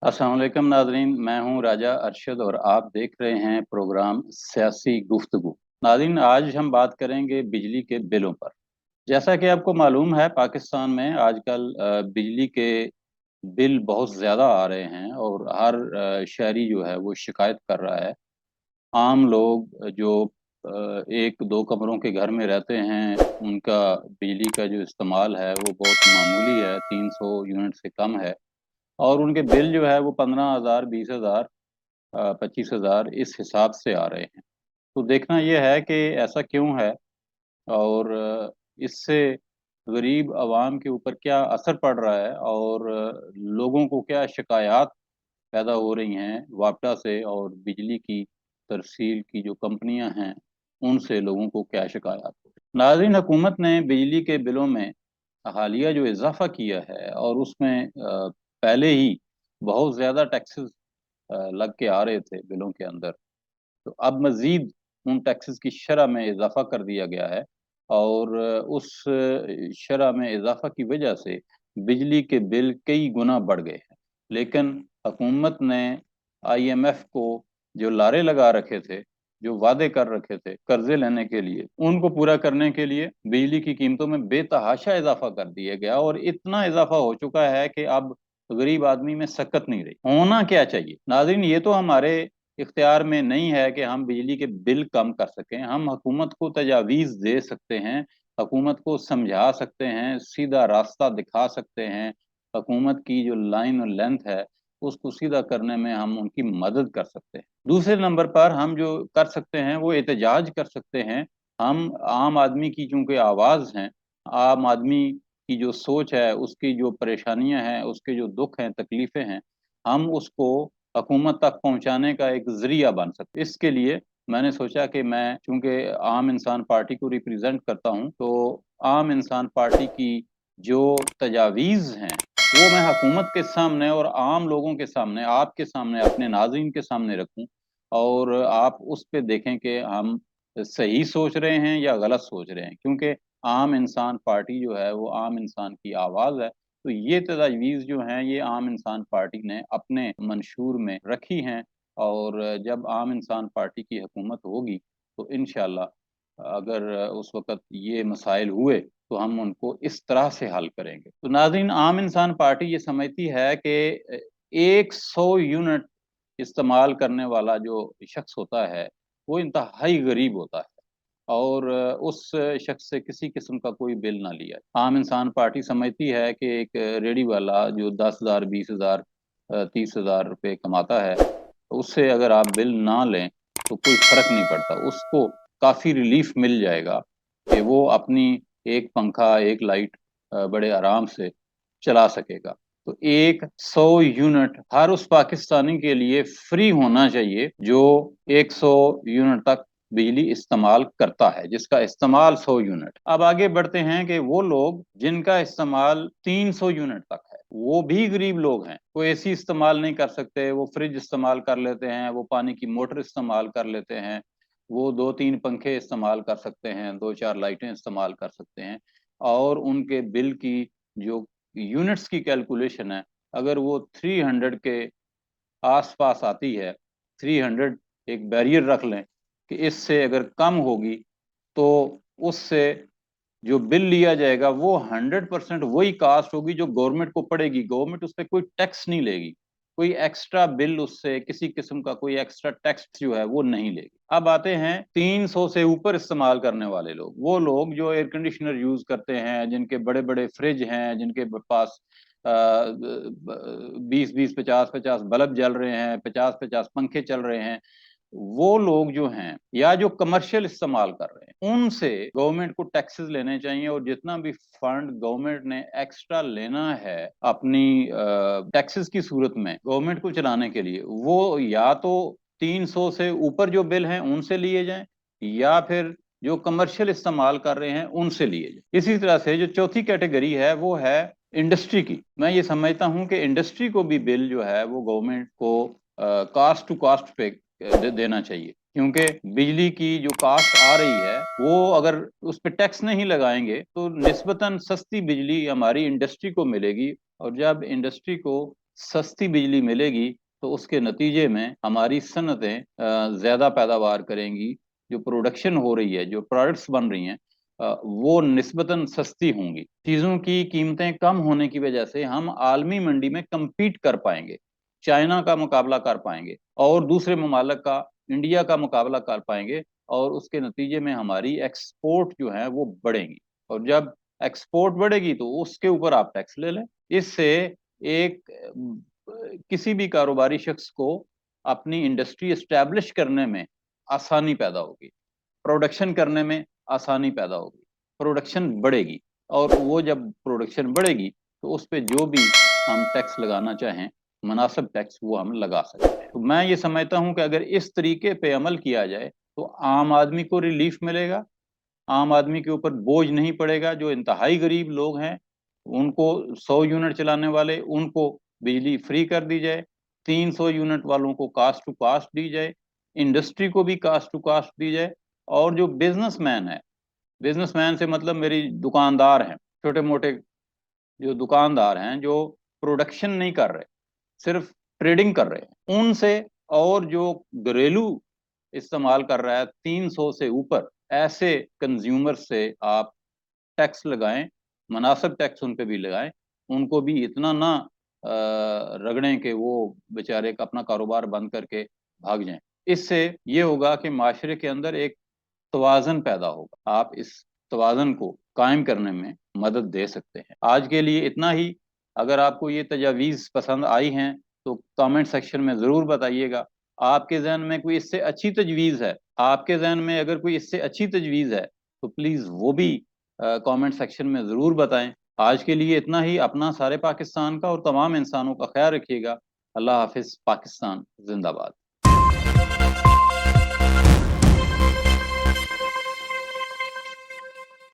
अस्सलाम वालेकुम नाजरीन, मैं हूं राजा अरशद और आप देख रहे हैं प्रोग्राम सियासी गुफ्तगू। नाजरीन, आज हम बात करेंगे बिजली के बिलों पर। जैसा कि आपको मालूम है, पाकिस्तान में आजकल बिजली के बिल बहुत ज़्यादा आ रहे हैं और हर शहरी जो है वो शिकायत कर रहा है। आम लोग जो एक दो कमरों के घर में रहते हैं, उनका बिजली का जो इस्तेमाल है वो बहुत मामूली है, 300 यूनिट से कम है। और उनके बिल जो है वो 15,000, 20,000, 25,000 इस हिसाब से आ रहे हैं। तो देखना यह है कि ऐसा क्यों है और इससे गरीब आवाम के ऊपर क्या असर पड़ रहा है और लोगों को क्या शिकायत पैदा हो रही हैं वापडा से, और बिजली की तरसील की जो कंपनियां हैं उनसे लोगों को क्या शिकायत हो रही है। नाज़रीन, हुकूमत ने बिजली के बिलों में हालिया जो इजाफा किया है और उसमें पहले ही बहुत ज़्यादा टैक्सेस लग के आ रहे थे बिलों के अंदर, तो अब मज़ीद उन टैक्सेस की शरह में इजाफा कर दिया गया है। और उस शरह में इजाफा की वजह से बिजली के बिल कई गुना बढ़ गए हैं। लेकिन हुकूमत ने IMF को जो लारे लगा रखे थे, जो वादे कर रखे थे कर्जे लेने के लिए, उनको पूरा करने के लिए बिजली की कीमतों में बेतहाशा इजाफा कर दिया गया और इतना इजाफा हो चुका है कि अब गरीब आदमी में सकत नहीं रही। होना क्या चाहिए नाज़रीन, ये तो हमारे इख्तियार में नहीं है कि हम बिजली के बिल कम कर सकें। हम हुकूमत को तजावीज़ दे सकते हैं, हुकूमत को समझा सकते हैं, सीधा रास्ता दिखा सकते हैं। हुकूमत की जो लाइन और लेंथ है उसको सीधा करने में हम उनकी मदद कर सकते हैं। दूसरे नंबर पर हम जो कर सकते हैं वो एहतजाज कर सकते हैं। हम आम आदमी की चूंकि आवाज़ हैं, आम आदमी की जो सोच है, उसकी जो परेशानियां हैं, उसके जो दुख हैं, तकलीफ़ें हैं, हम उसको हुकूमत तक पहुंचाने का एक जरिया बन सकते। इसके लिए मैंने सोचा कि मैं चूंकि आम इंसान पार्टी को रिप्रेजेंट करता हूं, तो आम इंसान पार्टी की जो तजावीज़ हैं वो मैं हुकूमत के सामने और आम लोगों के सामने, आपके सामने, अपने नाज़रीन के सामने रखूं और आप उस पे देखें कि हम सही सोच रहे हैं या गलत सोच रहे हैं। क्योंकि आम इंसान पार्टी जो है वो आम इंसान की आवाज़ है। तो ये तजवीज़ जो हैं ये आम इंसान पार्टी ने अपने मंशूर में रखी हैं और जब आम इंसान पार्टी की हुकूमत होगी तो इंशाल्लाह अगर उस वक़्त ये मसाइल हुए तो हम उनको इस तरह से हल करेंगे। तो नाज़रीन, आम इंसान पार्टी ये समझती है कि 100 यूनिट इस्तेमाल करने वाला जो शख्स होता है वो इंतहाई गरीब होता है और उस शख्स से किसी किस्म का कोई बिल ना लिया। आम इंसान पार्टी समझती है कि एक रेडी वाला जो 10,000, 20,000, 30,000 रुपये कमाता है, तो उससे अगर आप बिल ना लें तो कोई फर्क नहीं पड़ता, उसको काफ़ी रिलीफ मिल जाएगा कि वो अपनी एक पंखा, एक लाइट बड़े आराम से चला सकेगा। तो एक 100 यूनिट हर उस पाकिस्तानी के लिए फ्री होना चाहिए जो 100 यूनिट तक बिजली इस्तेमाल करता है, जिसका इस्तेमाल 100 यूनिट। अब आगे बढ़ते हैं कि वो लोग जिनका इस्तेमाल 300 यूनिट तक है, वो भी गरीब लोग हैं। वो एसी इस्तेमाल नहीं कर सकते, वो फ्रिज इस्तेमाल कर लेते हैं, वो पानी की मोटर इस्तेमाल कर लेते हैं, वो दो तीन पंखे इस्तेमाल कर सकते हैं, दो चार लाइटें इस्तेमाल कर सकते हैं। और उनके बिल की जो यूनिट्स की कैलकुलेशन है, अगर वो 300 के आसपास आती है, 300 एक बैरियर रख लें कि इससे अगर कम होगी तो उससे जो बिल लिया जाएगा वो 100% वही कास्ट होगी जो गवर्नमेंट को पड़ेगी। गवर्नमेंट उस पर कोई टैक्स नहीं लेगी, कोई एक्स्ट्रा बिल, उससे किसी किस्म का कोई एक्स्ट्रा टैक्स जो है वो नहीं लेगी। अब आते हैं 300 से ऊपर इस्तेमाल करने वाले लोग, वो लोग जो एयर कंडीशनर यूज करते हैं, जिनके बड़े बड़े फ्रिज हैं, जिनके पास 20-20, 50-50 बल्ब जल रहे हैं, 50-50 पंखे चल रहे हैं, वो लोग जो हैं या जो कमर्शियल इस्तेमाल कर रहे हैं, उनसे गवर्नमेंट को टैक्सेस लेने चाहिए और जितना भी फंड गवर्नमेंट ने एक्स्ट्रा लेना है अपनी टैक्सेस की सूरत में गवर्नमेंट को चलाने के लिए, वो या तो 300 से ऊपर जो बिल हैं उनसे लिए जाएं या फिर जो कमर्शियल इस्तेमाल कर रहे हैं उनसे लिए जाए। इसी तरह से जो चौथी कैटेगरी है वो है इंडस्ट्री की। मैं ये समझता हूं कि इंडस्ट्री को भी बिल जो है वो गवर्नमेंट को कास्ट टू कास्ट पे देना चाहिए, क्योंकि बिजली की जो कास्ट आ रही है वो अगर उस पर टैक्स नहीं लगाएंगे तो निस्बतन सस्ती बिजली हमारी इंडस्ट्री को मिलेगी। और जब इंडस्ट्री को सस्ती बिजली मिलेगी तो उसके नतीजे में हमारी सनतें ज़्यादा पैदावार करेंगी, जो प्रोडक्शन हो रही है, जो प्रोडक्ट्स बन रही हैं वो निस्बतन सस्ती होंगी। चीज़ों की कीमतें कम होने की वजह से हम आलमी मंडी में कम्पीट कर पाएंगे, चाइना का मुकाबला कर पाएंगे और दूसरे ममालिक का, इंडिया का मुकाबला कर पाएंगे, और उसके नतीजे में हमारी एक्सपोर्ट जो है वो बढ़ेंगी। और जब एक्सपोर्ट बढ़ेगी तो उसके ऊपर आप टैक्स ले लें। इससे एक किसी भी कारोबारी शख्स को अपनी इंडस्ट्री एस्टैब्लिश करने में आसानी पैदा होगी, प्रोडक्शन करने में आसानी पैदा होगी, प्रोडक्शन बढ़ेगी, और वो जब प्रोडक्शन बढ़ेगी तो उस पर जो भी हम टैक्स लगाना चाहें, मुनासिब टैक्स, वो हम लगा सकते हैं। तो मैं ये समझता हूँ कि अगर इस तरीके पे अमल किया जाए तो आम आदमी को रिलीफ मिलेगा, आम आदमी के ऊपर बोझ नहीं पड़ेगा। जो इंतहाई गरीब लोग हैं उनको, 100 यूनिट चलाने वाले, उनको बिजली फ्री कर दी जाए, 300 यूनिट वालों को कास्ट टू कास्ट दी जाए, इंडस्ट्री को भी कास्ट टू कास्ट दी जाए, और जो बिजनेसमैन है, बिजनेसमैन से मतलब मेरी दुकानदार हैं, छोटे मोटे जो दुकानदार हैं जो प्रोडक्शन नहीं कर रहे, सिर्फ ट्रेडिंग कर रहे हैं, उनसे, और जो घरेलू इस्तेमाल कर रहा है 300 से ऊपर, ऐसे कंज्यूमर से आप टैक्स लगाएं, मुनासिब टैक्स उन पे भी लगाएं, उनको भी इतना ना रगड़ें कि वो बेचारे का अपना कारोबार बंद करके भाग जाएं। इससे ये होगा कि माशरे के अंदर एक तवाज़न पैदा होगा। आप इस तवाज़न को कायम करने में मदद दे सकते हैं। आज के लिए इतना ही। अगर आपको ये तजावीज़ पसंद आई हैं तो कमेंट सेक्शन में ज़रूर बताइएगा। आपके जहन में कोई इससे अच्छी तजवीज़ है, आपके जहन में अगर कोई इससे अच्छी तजवीज़ है तो प्लीज़ वो भी कमेंट सेक्शन में ज़रूर बताएं। आज के लिए इतना ही। अपना, सारे पाकिस्तान का और तमाम इंसानों का ख्याल रखिएगा। अल्लाह हाफिज़। पाकिस्तान जिंदाबाद।